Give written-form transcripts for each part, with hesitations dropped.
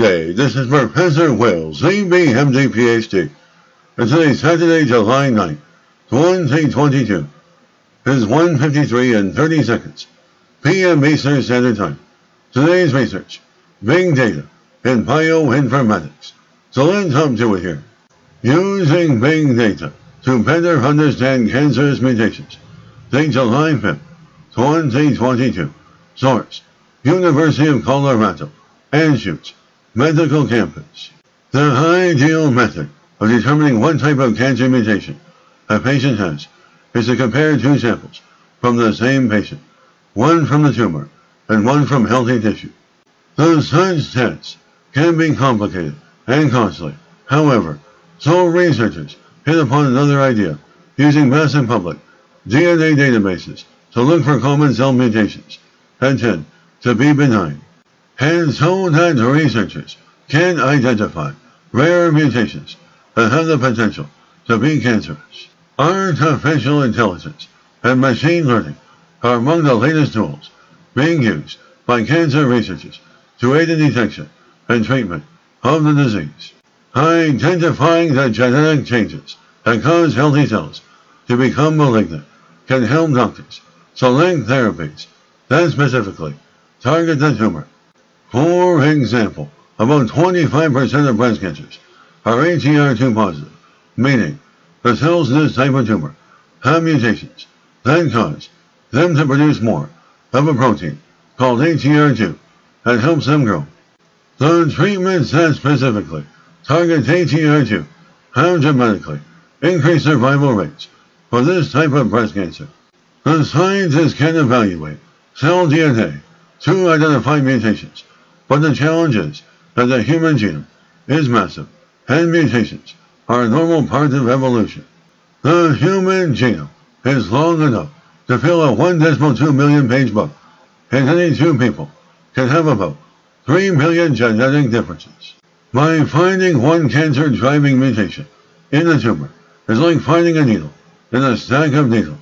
day. This is Professor Wills, CBMD PhD. And today's Saturday, July 9th, 2022. It is 1:53 and 30 seconds, p.m. Eastern Standard Time. Today's research, big data in bioinformatics. So let's hop to it here. Using big data to better understand cancer's mutations. Date July 5th, 2022. Source, University of Colorado. Anschutz Medical Campus. The ideal method of determining what type of cancer mutation a patient has is to compare two samples from the same patient, one from the tumor and one from healthy tissue. Though such tests can be complicated and costly, however, so researchers hit upon another idea using massive public DNA databases to look for common cell mutations that tend to be benign, and so that researchers can identify rare mutations that have the potential to be cancerous. Artificial intelligence and machine learning are among the latest tools being used by cancer researchers to aid in detection and treatment of the disease. Identifying the genetic changes that cause healthy cells to become malignant can help doctors select therapies that specifically target the tumor. For example, about 25% of breast cancers are HER2 positive, meaning the cells in this type of tumor have mutations that cause them to produce more of a protein called HER2 that helps them grow. The treatments that specifically target HER2 have dramatically increased survival rates for this type of breast cancer. The scientists can evaluate cell DNA to identify mutations, but the challenge is that the human genome is massive, and mutations are a normal part of evolution. The human genome is long enough to fill a 1.2 million page book, and any two people can have about 3 million genetic differences. By finding one cancer-driving mutation in a tumor is like finding a needle in a stack of needles.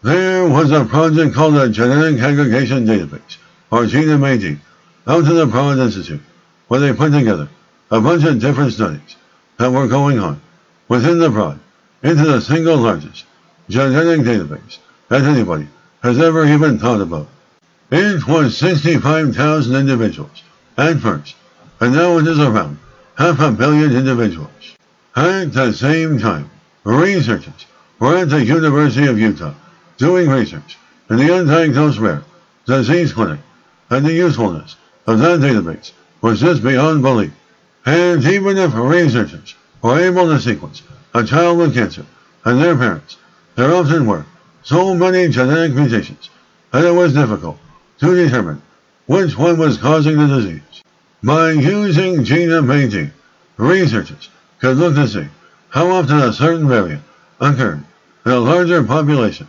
There was a project called the Genetic Aggregation Database, or GenMAD, out to the Broad Institute, where they put together a bunch of different studies that were going on within the Broad into the single largest genetic database that anybody has ever even thought about. It was 65,000 individuals at first, and now it is around 500 million individuals. At the same time, researchers were at the University of Utah doing research in the undiagnosed rare disease clinic, and the usefulness of that database was just beyond belief. And even if researchers were able to sequence a child with cancer and their parents, there often were so many genetic mutations that it was difficult to determine which one was causing the disease. By using GenMAD, researchers could look to see how often a certain variant occurred in a larger population,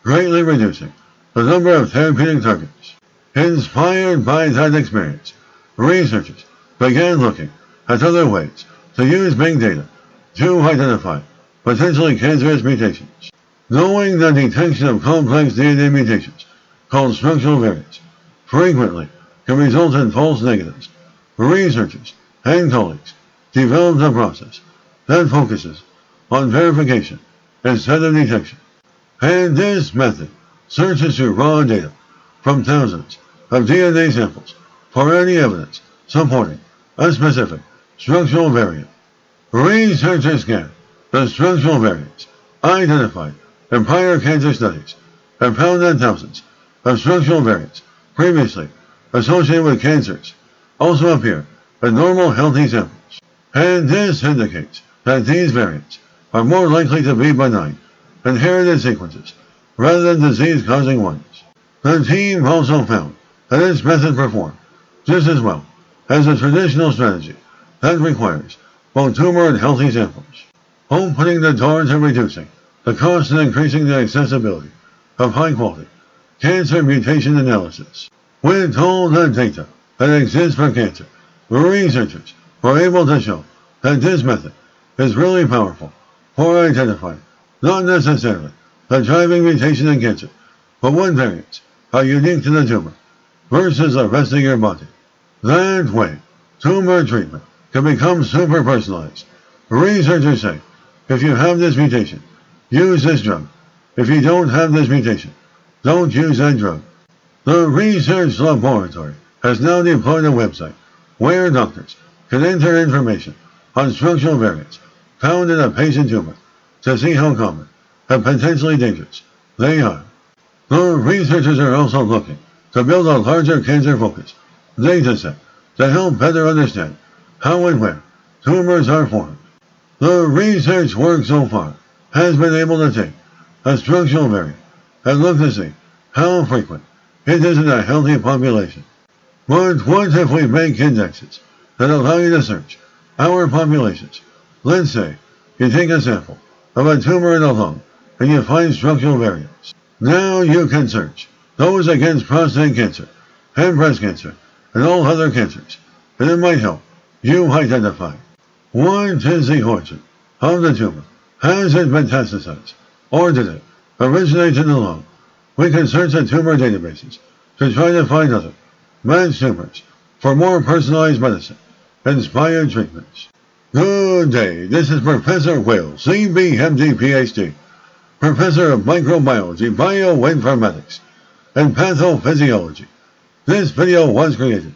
greatly reducing the number of therapeutic targets. Inspired by that experience, researchers began looking at other ways to use big data to identify potentially cancerous mutations. Knowing the detection of complex DNA mutations, called structural variants, frequently can result in false negatives, researchers and colleagues developed a process that focuses on verification instead of detection. And this method searches through raw data from thousands of DNA samples for any evidence supporting a specific structural variant. Researchers scanned the structural variants identified in prior cancer studies and found that thousands of structural variants previously associated with cancers also appear in normal healthy samples. And this indicates that these variants are more likely to be benign, inherited sequences rather than disease-causing ones. The team also found that this method performed just as well as a traditional strategy that requires both tumor and healthy samples, opening the door to reducing the cost and increasing the accessibility of high-quality cancer mutation analysis. With all the data that exists for cancer, researchers were able to show that this method is really powerful for identifying not necessarily the driving mutation in cancer, but what variants are unique to the tumor versus the rest of your body. That way, tumor treatment can become super personalized. Researchers say, if you have this mutation, use this drug. If you don't have this mutation, don't use that drug. The research laboratory has now deployed a website where doctors can enter information on structural variants found in a patient tumor to see how common and potentially dangerous they are. The researchers are also looking to build a larger cancer-focused data set to help better understand how and where tumors are formed. The research work so far has been able to take a structural variant and look to see how frequent it is in a healthy population. But what if we make indexes that allow you to search our populations? Let's say you take a sample of a tumor in the lung and you find structural variants. Now you can search those against prostate cancer and breast cancer and all other cancers, and it might help you identify what is the origin of the tumor. Has it metastasized, or did it originate in the lung? We can search the tumor databases to try to find other matched tumors for more personalized medicine, inspired treatments. Good day, this is Professor Will, CBMD PhD, Professor of Microbiology, Bioinformatics, and Pathophysiology. This video was created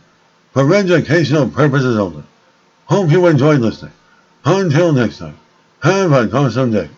for educational purposes only. Hope you enjoyed listening. Until next time, have an awesome day.